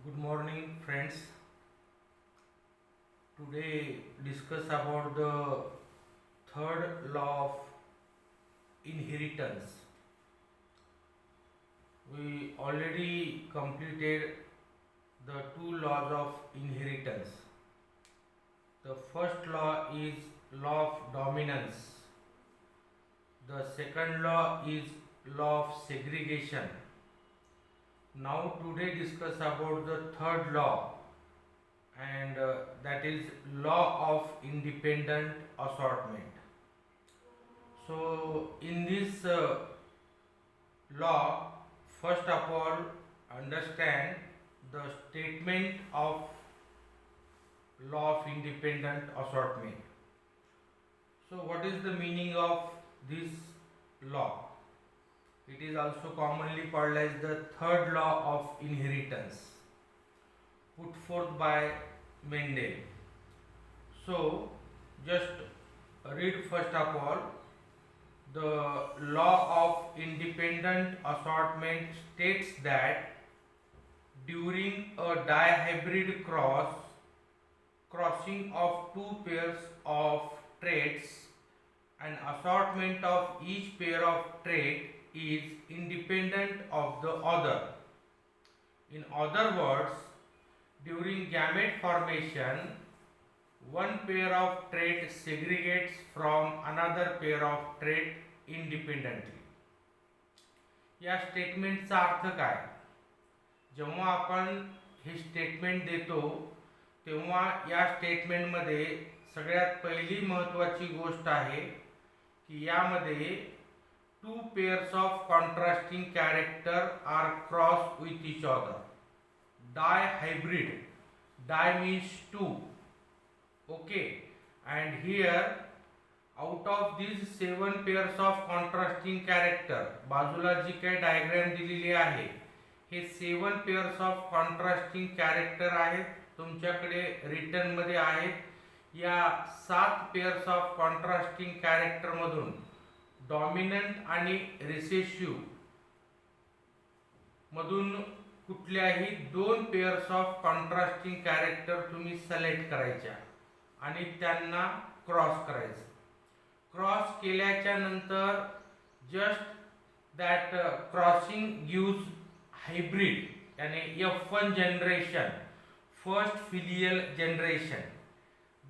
Good morning, friends. Today discuss about the third law of inheritance. We already completed the two laws of inheritance. The first law is law of dominance. The second law is law of segregation. Now today discuss about the third law, and that is law of independent assortment. So in this law, first of all, understand the statement of law of independent assortment. So what is the meaning of this law? It is also commonly called as the third law of inheritance, put forth by Mendel. So just read first of all. The law of independent assortment states that during a dihybrid crossing of two pairs of traits, an assortment of each pair of trait is independent of the other. In other words, during gamete formation, one pair of trait segregates from another pair of trait independently. या स्टेटमेंटचा अर्थ काय? जेव्हा आपण हे statement देतो तेव्हा या स्टेटमेंटमध्ये सगळ्यात पहिली महत्त्वाची गोष्ट आहे की यामध्ये two pairs of contrasting character are cross with each other. Dihybrid. Di means two. Okay, and here out of these 7 pairs of contrasting character, बाजूला जी काही डायग्राम दिलेली आहे हे 7 pairs of contrasting character आहेत, तुमच्याकडे रिटर्न मध्ये आहेत. या 7 pairs of contrasting character मधून डॉमिनंट आणि रिसेसिव्ह मधून कुठल्याही 2 पेयर्स ऑफ कॉन्ट्रास्टिंग कॅरेक्टर तुम्ही सिलेक्ट करायच्या आणि त्यांना क्रॉस करायचं. क्रॉस केल्याच्या नंतर just that crossing gives hybrid, यानी F1 generation, first filial generation.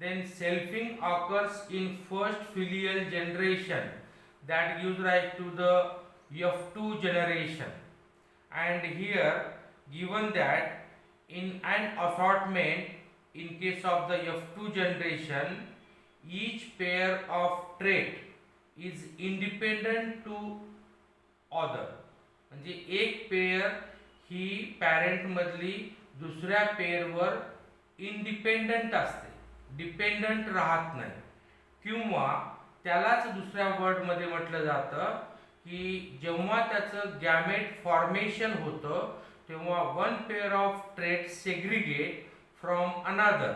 then selfing occurs in first filial generation, that gives rise to the F2 generation. And here given that in an assortment, in case of the F2 generation, each pair of trait is independent to other. म्हणजे एक pair ही parent मधली दुसऱ्या पेयरवर independent असते, dependent राहत नाही. किंवा त्यालाच दुसऱ्या वर्डमध्ये म्हटलं जातं की जेव्हा त्याचं गॅमेट फॉर्मेशन होतं तेव्हा one pair of trait segregate from another.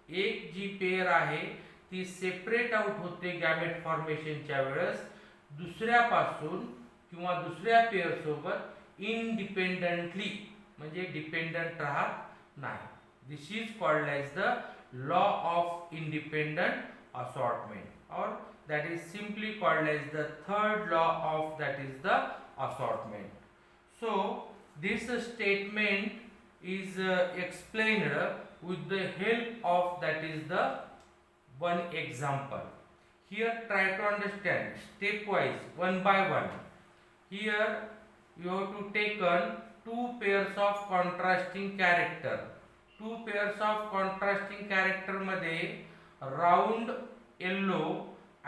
एक जी पेअर आहे ती सेपरेट आउट होते गॅमेट फॉर्मेशनच्या वेळेस दुसऱ्यापासून किंवा दुसऱ्या पेअर सोबत इंडिपेंडंटली, म्हणजे डिपेंडंट राहत नाही. This is called as the law of independent assortment, or that is simply called as the third law of that is the assortment. So this statement is explained with the help of that is the one example. Here try to understand stepwise, one by one. Here you have to take two pairs of contrasting character. Two pairs of contrasting character मध्ये round yellow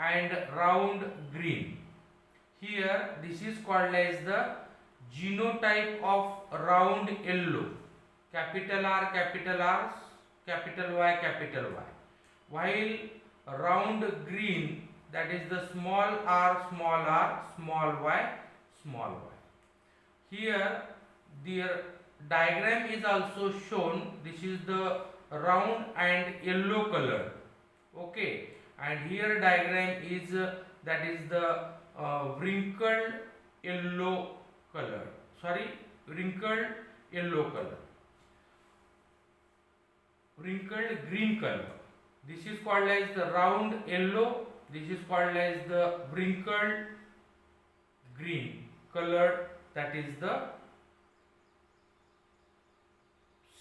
and round green. Here this is called as the genotype of round yellow, capital R, capital R, capital Y, capital Y. While round green, that is the small r, small y, small y. Here the diagram is also shown. This is the round and yellow color. Okay, and here diagram is that is the wrinkled yellow color. Wrinkled yellow color. wrinkled green color. This is called as the round yellow. This is called as the wrinkled green colored, that is the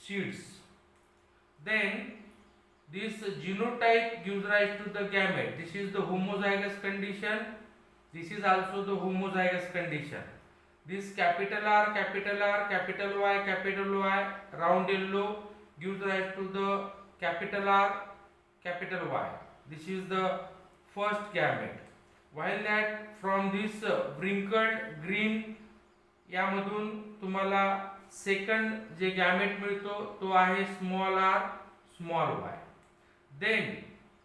seeds. Then this genotype gives rise to the gamete. This is the homozygous condition. This is also the homozygous condition. This capital R, capital Y, capital Y, round yellow gives rise to the capital R, capital Y. This is the first gamete. While that from this wrinkled green यामधून तुम्हाला second जे gamete मिळतो तो आहे small are small Y. Then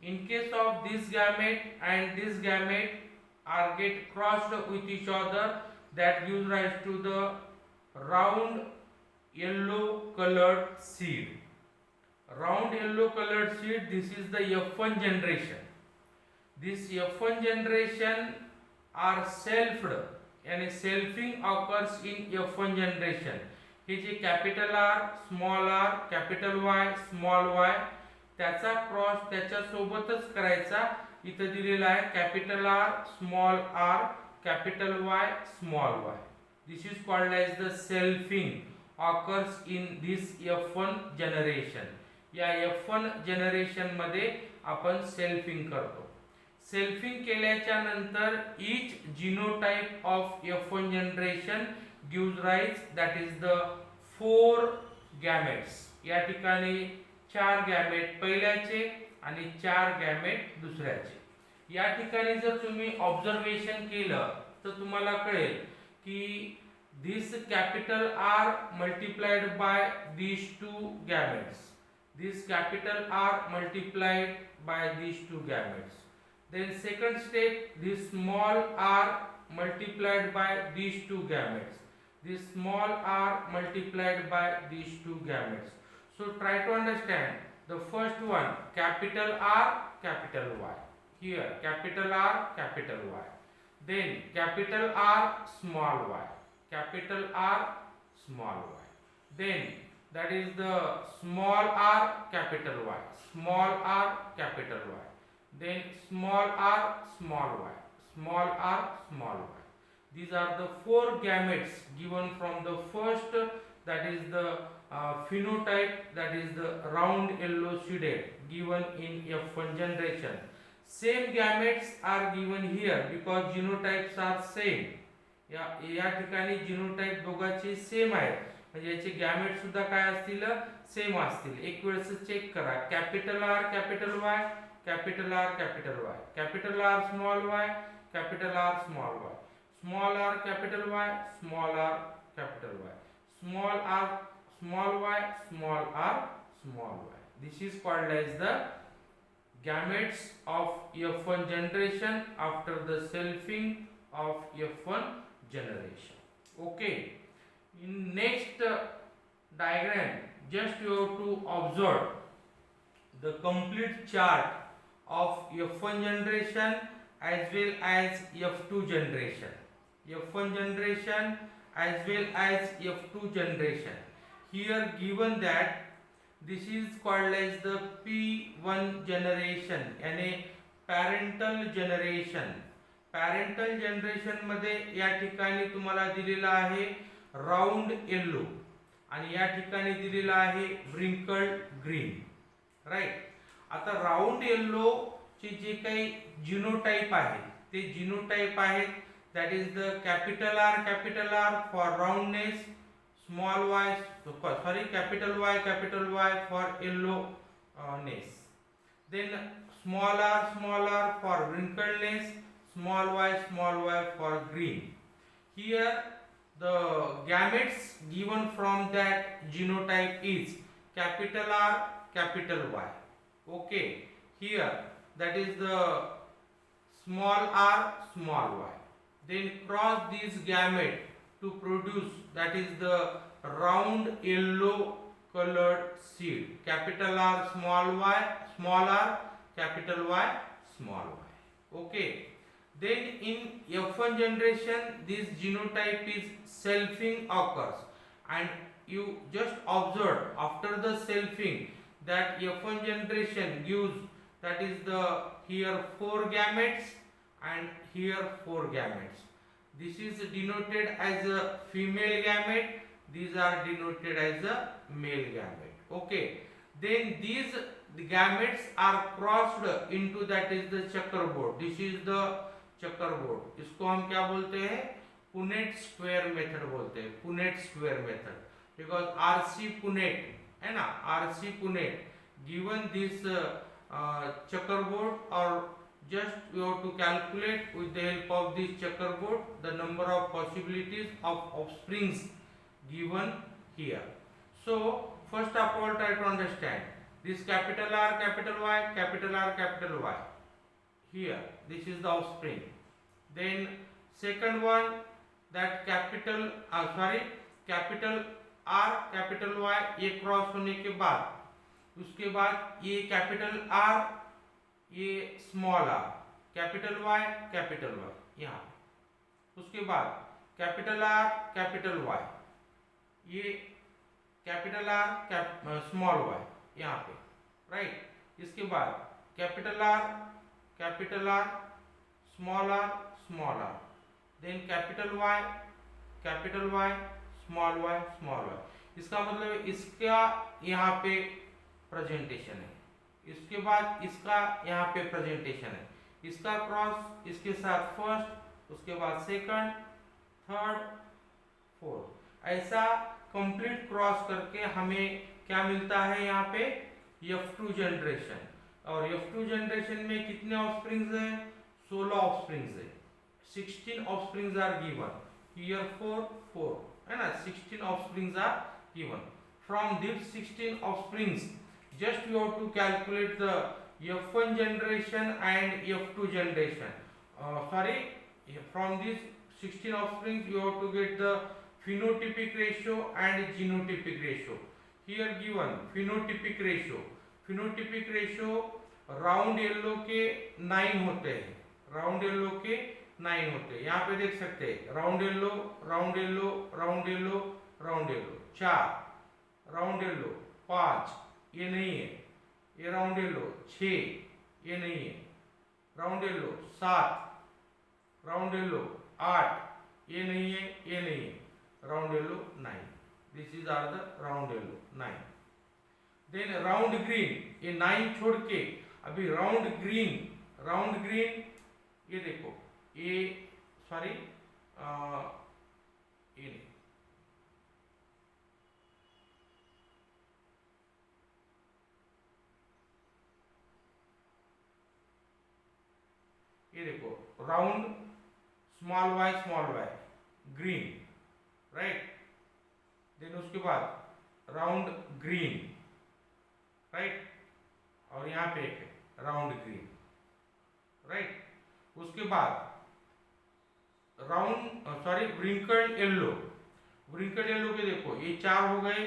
in case of this gamete and this gamete are get crossed with each other, that gives rise to the round yellow colored seed. Round yellow colored seed, this is the F1 generation. This F1 generation are selfed and selfing occurs in F1 generation. हे जे capital R small R capital Y small Y त्याचा cross त्याच्या सोबतच करायचा. इथं दिलेला आहे capital R small R capital Y small Y. This is called as the selfing occurs in this F1 generation. या F1 जनरेशन मध्ये आपण सेल्फिंग करतो. सेल्फिंग केल्याच्या नंतर each genotype of F1 generation gives rise, that is the 4 gametes. या ठिकाणी 4 gamete पहिल्याचे आणि 4 gamete दुसऱ्याचे. या ठिकाणी जर तुम्ही ऑब्झर्वेशन केलं तर तुम्हाला कळेल की this capital R multiplied by these 2 gametes, this capital R multiplied by these 2 gametes. Then second step, this small r multiplied by these 2 gametes, this small r multiplied by these 2 gametes. So try to understand the first one, capital R capital Y. Here capital R capital Y, then capital R small y, capital R small y, then that is the small r capital Y, small r capital Y, then small r small y, small r small y. These are the 4 gametes given from the first, that is the phenotype, that is the round yellow seeded given in F1 generation. Same gametes are given here because genotypes are same. या ठिकाणी genotype दोघांचे same आहेत म्हणजे याचे gamete सुद्धा काय असतील same असतील. एक वेळेस चेक करा capital R capital Y capital R capital Y, capital R small y, capital R small y, small r capital Y, small r capital Y, small r small y, small r small y. This is called as the gametes of F1 generation after the selfing of F1 generation. Okay, in next diagram just you have to observe the complete chart of F1 generation as well as F2 generation. F1 generation as well as F2 generation. Here given that this is called as the P1 generation and a parental generation. Parental generation मध्ये या ठिकाणी तुम्हाला दिलेला आहे round yellow आणि या ठिकाणी दिलेला आहे wrinkled green. राईट. आता राउंड येलो चे जे काही जीनोटाइप आहेत ते जीनोटाइप आहेत that is the capital R for roundness, small y capital Y for yellowness, then small r for wrinkledness, small y for green. Here the gametes given from that genotype is capital R capital Y. Okay, here that is the small r small y, then cross these gamete to produce, that is the round yellow colored seed, capital R small y, small r capital Y small y. Okay, then in F1 generation this genotype is selfing occurs and you just observe after the selfing that F1 generation gives, that is the here 4 gametes and here 4 gametes. This is denoted as a female gamete, these are denoted as a male gamete. Okay, then these gametes are crossed into, that is the checkerboard. This is the checkerboard. इसको हम क्या बोलते हैं? Punnett square method बोलते हैं, Punnett square method, because RC Punnett है ना, RC Punnett given this checkerboard, or just you have to calculate with the help of this checkerboard the number of possibilities of offsprings given here. So first of all, try to understand this capital R, capital Y, capital R, capital Y. Here this is the offspring. Then second one, that capital R, capital Y ये cross होने के बाद, उसके बाद ये capital R, ये small r, capital Y, capital Y यहाँ, उसके बाद कैपिटल R, कैपिटल Y, ये कैपिटल R, स्मॉल y यहाँ पे, राइट. इसके बाद capital R, capital R, small r, small r, then capital Y, capital Y, small y, small y. इसका मतलब इसका यहाँ पे प्रेजेंटेशन है, इसके बाद इसका यहाँ पे प्रेजेंटेशन है, इसका क्रॉस इसके साथ फर्स्ट, उसके बाद सेकंड, थर्ड, फोर्थ, ऐसा कंप्लीट क्रॉस करके हमें क्या मिलता है यहाँ पे? F2 generation. और F2 जनरेशन में कितने ऑफस्प्रिंग्स हैं? 16 ऑफस्प्रिंग्स है. 16 ऑफस्प्रिंग्स आर गिवन हियर, 4 है ना, 16 offsprings are given. From this 16 offsprings just you have to calculate the F1 generation and F2 generation. From these 16 offsprings you have to get the phenotypic ratio and genotypic ratio. Here given phenotypic ratio. Phenotypic ratio round yellow के 9 होते हैं, round yellow के 9 होते हैं. यहाँ पे देख सकते हैं round yellow, round yellow, round yellow, round yellow 4, round yellow 5, ये नहीं है. ये राउंड येलो 6, ये नहीं है. राउंड येलो 7, राउंड येलो 8, ये नहीं है, ये नहीं है. Round yellow 9. This is are the round yellow 9. Then round green, ये 9 छोड़ के अभी राउंड ग्रीन, राउंड ग्रीन ये देखो, ये सॉरी ये नहीं, ये देखो round small y green, right. Then उसके बाद राउंड ग्रीन, राइट, और यहाँ पे एक है राउंड ग्रीन, राइट. उसके बाद round wrinkled yellow, wrinkled yellow के देखो ये 4 हो गए.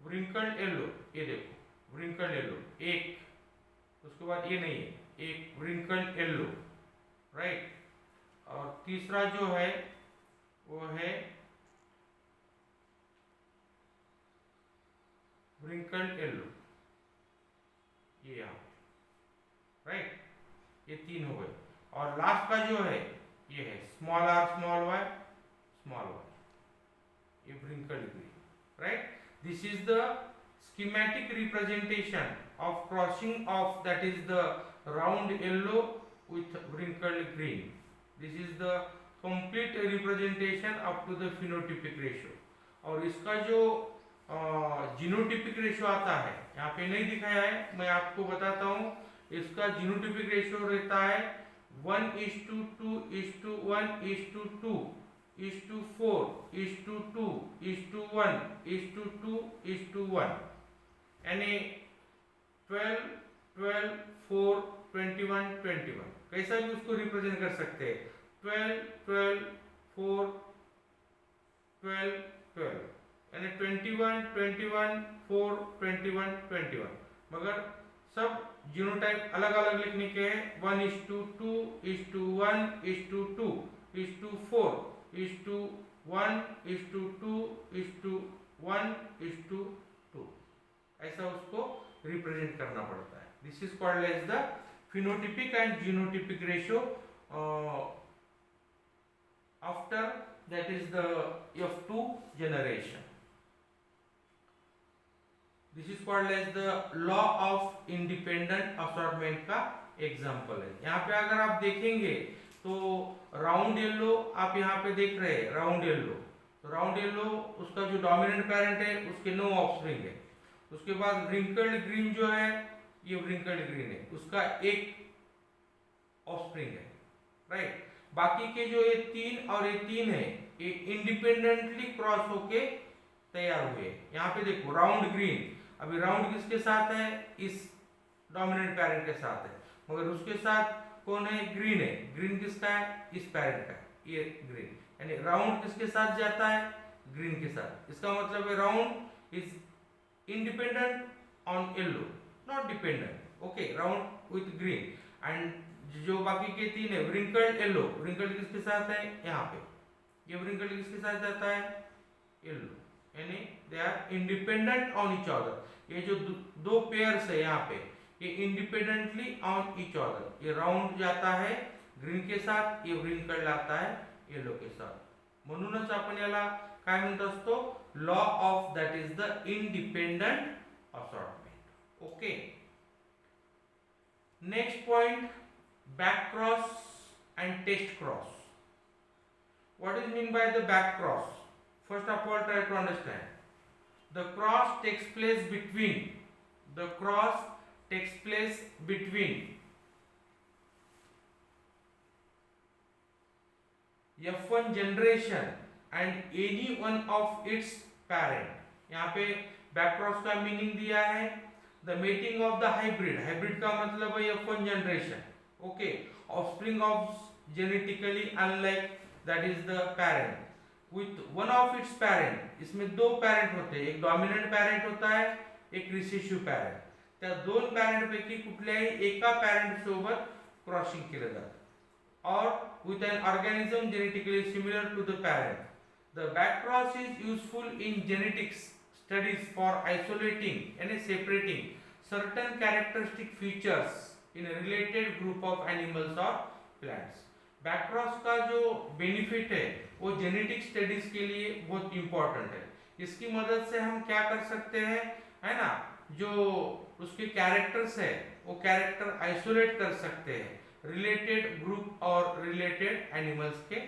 व्रिंकल्ड येलो ये देखो, व्रिंकल्ड येलो 1, उसके बाद ये नहीं है, एक व्रिंकल्ड येलो, राइट. और तीसरा जो है वो है व्रिंकल्ड येलो, ये यहाँ, राइट. ये 3 हो गए. और लास्ट का जो है ये है small r, small y, small y, ये wrinkled green, right. This is the schematic representation of crossing of, that is the round yellow with wrinkled green. This is the complete representation up to the phenotypic ratio. और इसका जो genotypic ratio आता है यहाँ पे नहीं दिखाया है, मैं आपको बताता हूँ. इसका जीनोटिपिक रेशियो रहता है 1:2:1:2:2:4:2:1:2:1, यानी 12 12 4 21 21. कैसा भी उसको रिप्रेजेंट कर सकते हैं. 12 12 4 12 12, यानी 21 21 4 21 21. मगर सब जीनोटाइप अलग अलग लिखने के हैं. 1:2:1:2:2:4:1:2:1:2, ऐसा उसको रिप्रेजेंट करना पड़ता है. This is called as the phenotypic and genotypic ratio after that is the F2 generation. This is called as the law of independent assortment का एग्जाम्पल है. यहाँ पे अगर आप देखेंगे तो राउंड येलो आप यहाँ पे देख रहे हैं, राउंड येलो. तो राउंड येलो उसका जो डोमिनेंट पेरेंट है उसके 9 ऑफस्प्रिंग है. उसके बाद रिंकल्ड ग्रीन जो है, ये रिंकल्ड ग्रीन है, उसका 1 ऑफस्प्रिंग है, राइट. बाकी के जो ये 3 और ये 3 है, ये इंडिपेंडेंटली क्रॉस होके तैयार हुए. यहाँ पे देखो राउंड ग्रीन, अभी राउंड किसके साथ है, इस डोमिनेंट पेरेंट के साथ है, मगर उसके साथ कौन है, ग्रीन है. ग्रीन किसका है, इस पेरेंट का है, ये ग्रीन. यानी राउंड किसके साथ जाता है, ग्रीन के साथ. इसका मतलब है round is independent on yellow, not dependent. Okay, round with green. And जो बाकी के 3 है, व्रिंकल्ड येलो, व्रिंकल्ड किसके साथ है, यहाँ पे ये व्रिंकल्ड किसके साथ जाता है, येलो. यानी they are independent on each other. ये जो दो पेयर्स है यहाँ पे, ये इंडिपेंडेंटली ऑन ईच अदर. ये राउंड जाता है ग्रीन के साथ, ये व्रिंकल्ड आता है येलो के साथ. म्हणूनच आपण याला काय म्हणत असतो, law of that is the independent assortment. Okay. Next point, back cross and test cross. What is mean by the back cross? First of all, try to understand. The cross takes place between F1 generation and any one of its parent. यहाँ पे back cross का meaning दिया है, the mating of the hybrid. hybrid का मतलब है F1 generation. Okay, offspring of genetically unlike, that is the parent, with one of its parent. इसमें 2 parent होते हैं, एक dominant parent होता है, एक recessive parent. त्या 2 parent पैकी कुठल्याही एका parent सोबत क्रॉसिंग केलं जातं, or with an organism genetically similar to the parent. The back cross is useful in genetics studies for isolating and separating certain characteristic features in a related group of animals or plants. बैकक्रॉस का जो benefit है वो genetic studies के लिए बहुत important है. इसकी मदद से हम क्या कर सकते हैं, है ना, जो उसके कैरेक्टर्स है वो कैरेक्टर आइसोलेट कर सकते हैं रिलेटेड ग्रुप और रिलेटेड एनिमल्स के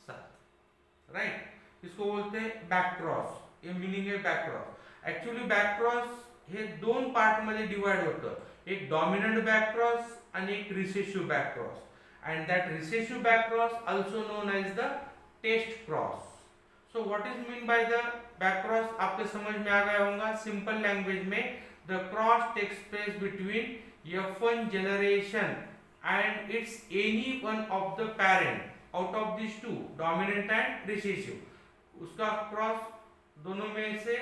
साथ, राइट. इसको बोलते हैं बैकक्रॉस. ये मीनिंग है बैकक्रॉस. एक्चुअली बैकक्रॉस हे 2 पार्ट मध्ये डिवाइड होतं, एक डॉमिनंट बैकक्रॉस आणि एक recessive बैकक्रॉस. and that recessive backcross also known as the test cross. So what is mean by the backcross, आपके समझ में आ गया होगा. सिंपल लैंग्वेज में the cross takes place between F1 generation and its any one of the parent out of these 2, dominant and recessive. उसका cross दोनों में से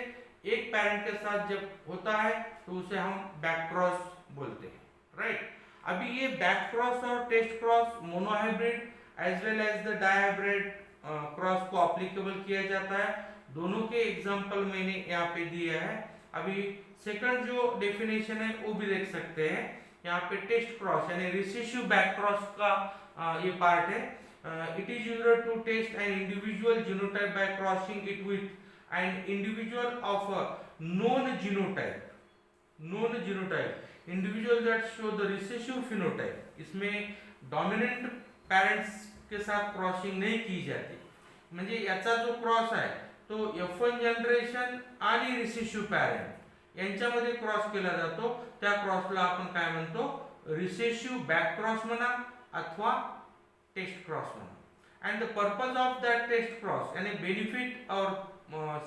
एक पेरेंट के साथ जब होता है तो उसे हम बैक क्रॉस बोलते हैं, राइट. अभी ये बैक क्रॉस और test cross monohybrid as well as the dihybrid cross को एप्लीकेबल किया जाता है. दोनों के एग्जांपल मैंने यहाँ पे दिया है. अभी सेकंड जो डेफिनेशन है वो भी देख सकते हैं. यहाँ पे टेस्ट क्रॉस यानी रिसेसिव बैक क्रॉस का ये पार्ट है. It is used to test an individual genotype by crossing it with an individual of a known genotype. Individual that show the recessive phenotype. इसमें डोमिनेंट पेरेंट्स के साथ crossing नहीं की जाती. म्हणजे याचा जो क्रॉस आहे तो F1 जनरेशन आणि रिसेसिव पॅरेंट यांच्यामध्ये क्रॉस केला जातो. त्या क्रॉसला आपण काय म्हणतो, रिसेसिव बॅक क्रॉस म्हणा अथवा टेस्ट क्रॉस म्हणा. And the purpose of that test cross यानी बेनिफिट और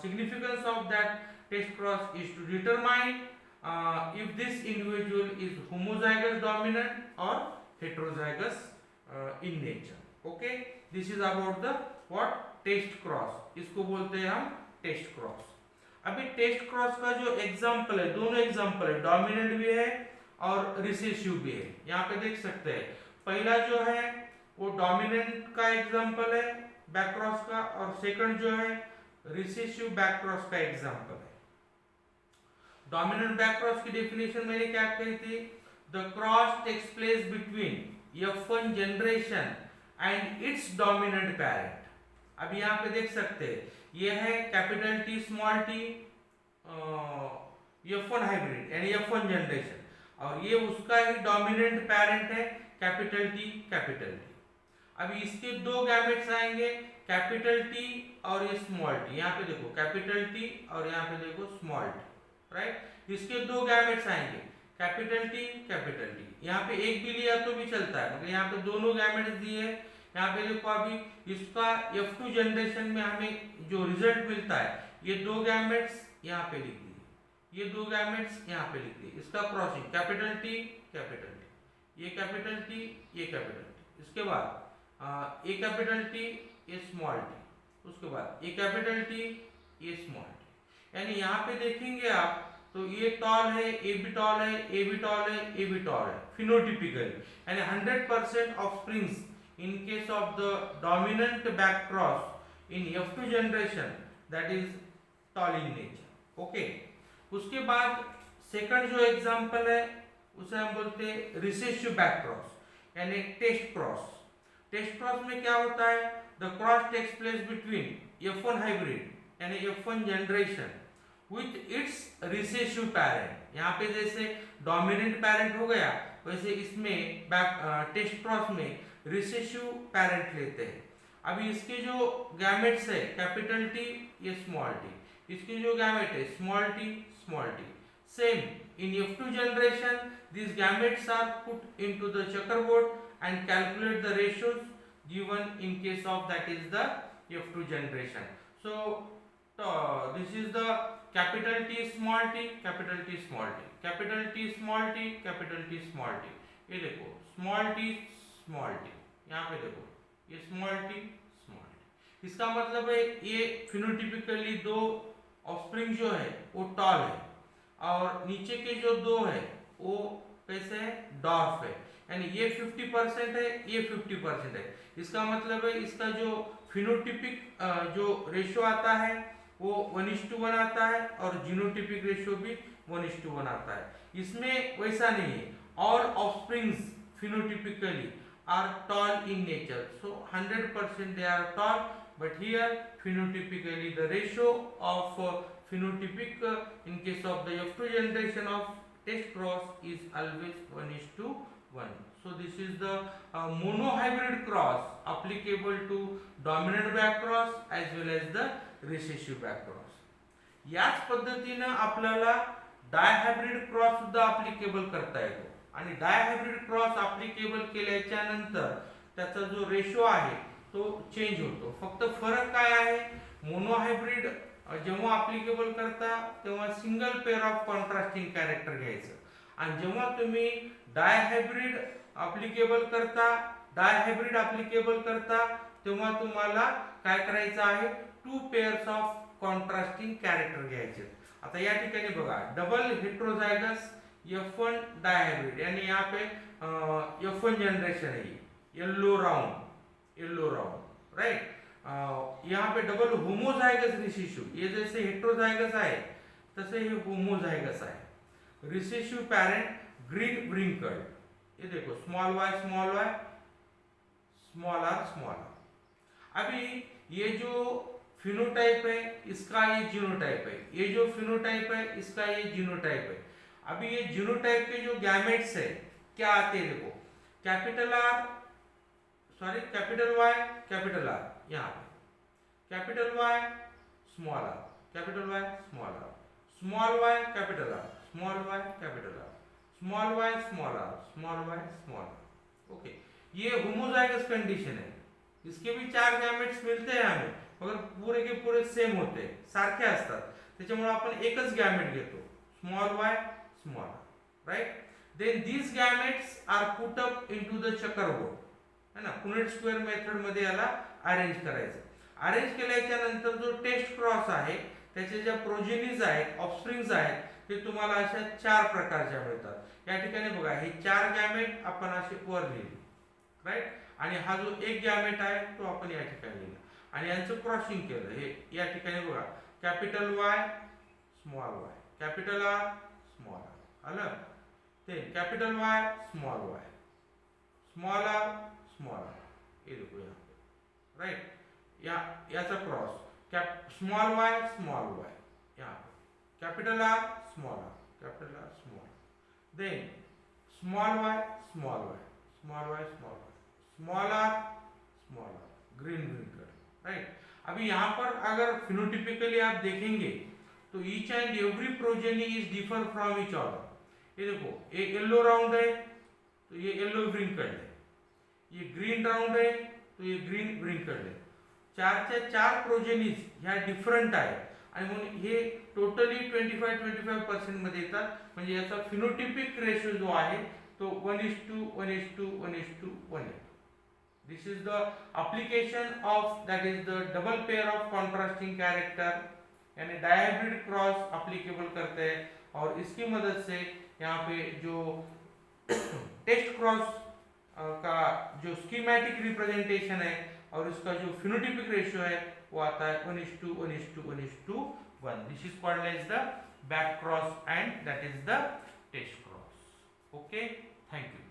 significance of that test cross is to determine if this individual is homozygous dominant or heterozygous in nature. Okay, this is about the what test cross. इसको बोलते हैं हम test cross. अभी test cross का जो example है, दोनों example है, डोमिनेंट भी है और रिसेसिव भी है. यहाँ पे देख सकते हैं. पहला जो है वो डोमिनेंट का एग्जांपल है बैक क्रॉस का, और सेकंड जो है रिसेसिव बैक क्रॉस का एग्जांपल है. डोमिनेंट बैक क्रॉस की डेफिनेशन मैंने क्या कही थी? The cross takes place between F1 generation and its dominant parent. अब यहाँ पे देख सकते हैं, ये है capital T small T F1 hybrid यानी F1 जनरेशन, और ये उसका ही डोमिनेंट पैरेंट है कैपिटल टी कैपिटल टी। अभी इसके दो गैमेट्स आएंगे, कैपिटल टी और ये स्मॉल टी। यहाँ पे देखो कैपिटल टी और यहाँ पे देखो स्मॉल टी, राइट। इसके दो गैमेट्स आएंगे, कैपिटल टी कैपिटल टी। यहाँ पे एक भी लिया तो भी चलता है, मगर यहाँ पे दोनों गैमेट्स दिए। यहाँ पे देखो अभी इसका F2 जनरेशन में हमें जो रिजल्ट मिलता है, ये दो गैमेट्स यहाँ पे लिख दिए, ये दो गैमेट्स यहाँ पे लिख दिए। इसका crossing capital T capital T, ये कैपिटल टी ये कैपिटल टी। इसके बाद ए कैपिटल टी ये स्मॉल टी, उसके बाद ए कैपिटल टी ये स्मॉल टी। यानी यहाँ पे देखेंगे आप तो ये टॉल है, ए भी टॉल है, ए भी टॉल है, ए भी टॉल है, फिनोटिपिकली। यानी 100% of springs in case of the dominant back cross in F2 generation that is tall in nature. Okay. उसके बाद सेकंड जो एग्जांपल है उसे हम बोलते हैं रिसेसिव बैक क्रॉस यानी टेस्ट क्रॉस। टेस्ट क्रॉस में क्या होता है? The cross takes place between F1 hybrid यानी F1 generation with its recessive parent. यहाँ पे जैसे डोमिनेंट पैरेंट हो गया, वैसे इसमें बैक टेस्ट क्रॉस में रिसेसिव पैरेंट लेते हैं। अभी इसके जो गैमेट्स है कैपिटल टी ये स्मॉल टी, इसके जो गैमेट है small T small T. Same in F2 generation these gametes are put into the checkerboard and calculate the ratios given in case of that is the F2 generation. So this is the capital T small t capital T small t capital T small t capital T small t। ये देखो small T small T, यहाँ पे देखो ये small T small T. इसका मतलब है ये फिनोटिपिकली दो ऑफस्प्रिंग जो है वो टॉल है, और नीचे के जो दो है वो कैसे है? डॉर्फ है। यानी ये 50% है, ये 50% है। इसका मतलब है इसका जो फिनोटिपिक जो रेशियो आता है वो 1:1 आता है, और जीनोटिपिक रेशियो भी 1:1 आता है। इसमें वैसा नहीं है। All offsprings phenotypically are tall in nature, so 100% they are tall, but here phenotypically the ratio of phenotypic in case of the F2 generation of test cross is always 1:1. So this is the monohybrid cross applicable to dominant back cross as well as the recessive back cross. याच पद्धतीने आपल्याला डायहायब्रिड cross सुद्धा applicable करता येतो, आणि डायहायब्रिड cross applicable केल्याच्या नंतर त्याचा जो रेशो आहे तो चेंज होतो। फक्त फरक काय आहे? मोनोहायब्रिड जेव्हा अप्लिकेबल करता तेव्हा single pair of contrasting character घ्यायचं, आणि जेव्हा तुम्ही डायहायब्रिड अप्लिकेबल करता तेव्हा तुम्हाला काय करायचं आहे? 2 पेअर्स ऑफ कॉन्ट्रास्टिंग कॅरेक्टर घ्यायचे। आता या ठिकाणी बघा डबल हेट्रोजायगस F1 डायहाइब्रिड, यानी यहाँ पे F1 जनरेशन है, येलो राउंड राइट। यहाँ पे डबल होमोजाइगस रिसेसिव, ये जैसे हेट्रोजाइगस आहे तसे हे होमोजाइगस आहे। रिसेसिव पैरेंट ग्रीन व्रिंकल्ड, ये देखो स्मॉल y स्मॉल r। अभी ये जो फिनोटाइप है इसका ये जीनोटाइप है, ये जो फिनोटाइप है इसका ये जीनोटाइप है। अभी ये जीनोटाइप के जो गैमेट्स है क्या आते हैं? देखो कैपिटल Y कैपिटल R, यहाँ पे capital Y small r, capital Y small r, small y capital R, small y capital R, small y small r, small y small r। Okay, ये होमोजाइगस कंडीशन है। इसके भी 4 gametes मिळते हैं हमें, मगर पूरे के पूरे सेम होते हैं, सारखे असतात, त्याच्यामुळे आपण एकच गॅमेट घेतो small y small r, right. Then these gametes are put up into the checkerboard, है ना। पुनेट स्क्वेअर मेथड मध्ये याला अरेंज करायचं। अरेंज केल्याच्या नंतर जो टेस्ट क्रॉस आहे त्याचे ज्या प्रोजेनीज आहेत, ऑफस्प्रिंग्स आहेत, ते तुम्हाला अशा 4 प्रकारच्या मिळतात। या ठिकाणी बघा हे 4 गॅमेट आपण असे वर लिहिले, राइट, आणि हा जो एक गॅमेट आहे तो आपण या ठिकाणी लिहिला, आणि यांचं क्रॉसिंग केलं। हे या ठिकाणी बघा capital Y small y, capital R small r, आलं. Then capital Y small Y, small are small r, ये देखो यहाँ पे, राइट. याचा क्रॉस स्मॉल वाय यहाँ पे, capital R small R, capital R small, then small Y small Y, small Y small Y, small are small R, green green colour, right. अभी यहाँ पर अगर फिनोटिपिकली आप देखेंगे तो each and every progeny is differ from each other. ये देखो, ये येलो राउंड है तो ये येलो व्रिंकल्ड है, ये ग्रीन राउंड आहे तो ये ग्रीन व्रिंकल्ड आहे. चारच्या चार प्रोजेनीज ह्या डिफरंट आहे आणि म्हणून हे टोटली 25-25% मध्ये येतात. म्हणजे याचा फिनोटिपिक रेशो जो आहे तो 1:1:1:1:1 आहे. This is the application of that is the double pair of contrasting character, यानी डायहाइब्रिड क्रॉस एप्लीकेबल करते हैं. और इसकी मदद से यहाँ पे जो टेस्ट क्रॉस का जो स्कीमेटिक रिप्रेजेंटेशन है और उसका जो फिनोटिपिक रेशियो है वो आता है 1:1:1:1. This is called as the back cross and that is the test cross. Okay, thank you.